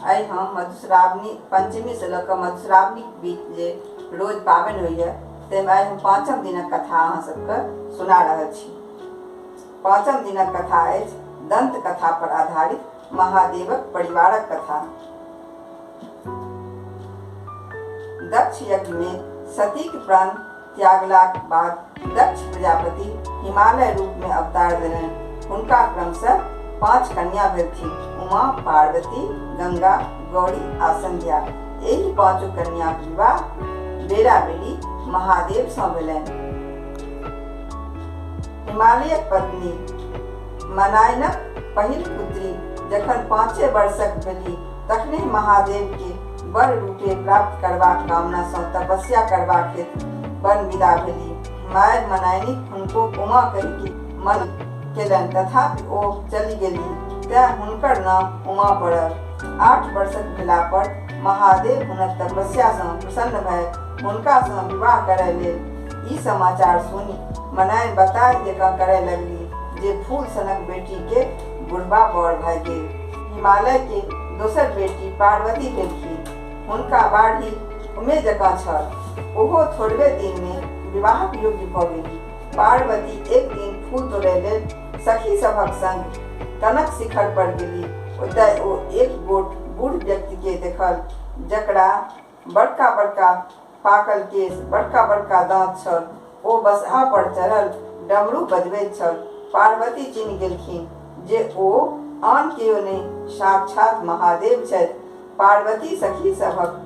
आई हम मधुश्रावणी पंचमी से लऽ मधुश्रावणी के बीच जे रोज पाबनि होइए ताहिमे आई हम पाँचम दिनक कथा अहाँ सबके सुना रहल छी। पाँचम दिनक कथा अछि दंत कथा पर आधारित महादेवक परिवारक कथा। दक्ष यज्ञ में सती के प्राण त्यागलाक बाद दक्ष प्रजापति हिमालय रूप में अवतार देलनि। हुनका क्रमशः 5 कन्या भेलखिन, उमा, पार्वती, गंगा, गौरी आ संध्या। एहि 5 कन्याक विवाह बेरा बेरी महादेव सँ भेलनि। हिमालयक पत्नी मनायनक पहिल पुत्री जखन 5 वर्षक भेली तखने महादेव के वर रूपे प्राप्त करबाक कामना सँ तपस्या करबाक हेतु वन विदा भेली। माय मनायनिक हुनको उमा कहि के मन केलनि, तथापि ओ चली गेली, तें हुनकर नाम उमा पड़ल। 8 वर्षक भेला पर महादेव हुनक तपस्या सँ प्रसन्न भय हुनका सँ विवाह करय लेल। ई समाचार सुनी मनायन बताय जकाँ करय लगली जे फूल सनक बेटी के बुढ़बा बर भय गेल। हिमालय के दोसर बेटी पार्वती भेलखिन, हुनका बाढ़ी उमे जकाँ छल, ओहो थोड़बे दिन में विवाहक योग्य भऽ गेली। पार्वती एक दिन फूल तोड़य लेल सखी सभक संग कनक शिखर पर गेली। ओतय ओ एक गोट बूढ़ व्यक्ति के देखल, जकरा बड़का बड़का पाकल केश, बड़का बड़का दांत छल। ओ बसहा पर चढ़ल डमरू बजबैत छल। पार्वती चिन्ह गेलखिन जे ओ आन केओ नहि, साक्षात महादेव छथि। पार्वती सखी सभक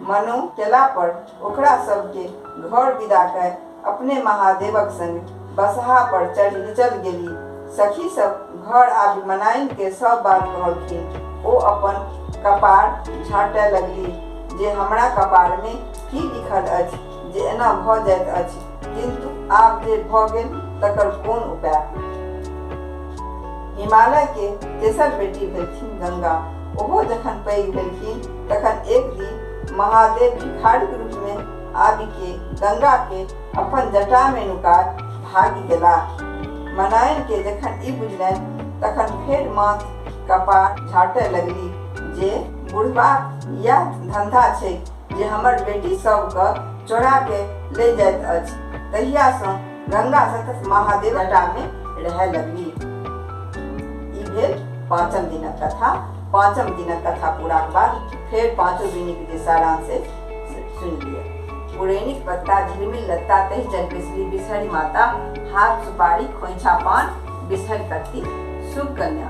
मनो केला पर ओकरा सबके घर विदा कय अपने महादेवक संग बसहा पर चल गेली। सखी सब घर आबि मनाइन के सब बात कहलखिन। ओ अपन कपार झाँटय लगली जे हमरा कपार में की लिखल अछि जे एना भऽ जाइत अछि, किंतु आब जे भऽ गेल तकर कोन उपाय। हिमालय के तेसर बेटी भेलखिन गंगा। ओहो जखन पैघ भेलखिन तखन एक दिन महादेव भिखारी रूप में आबि के गंगा के अपन जटा में नुका भागि गेलाह। मनायन के जखन ई बुझलनि तखन फेर माथ कपार झाँटय लगली जे बुढ़बा यह धंधा छै जे हमर बेटी सबके चोरा के ले जाइत अछि। तहिया सँ गंगा सतत महादेव जटा में रहय लगली। ई भेल 5म दिनक कथा। 5म दिनक कथा पूराक बाद फेर 5 दिनक जे सारांश सुनि लिअ। पुरैनिक पत्ता झिलमिल लत्ता तहि जल बिसरी बिसहरि माता, हाथ सुपारी खोइछा पान बिसहरि कत्ती शुभ कन्या।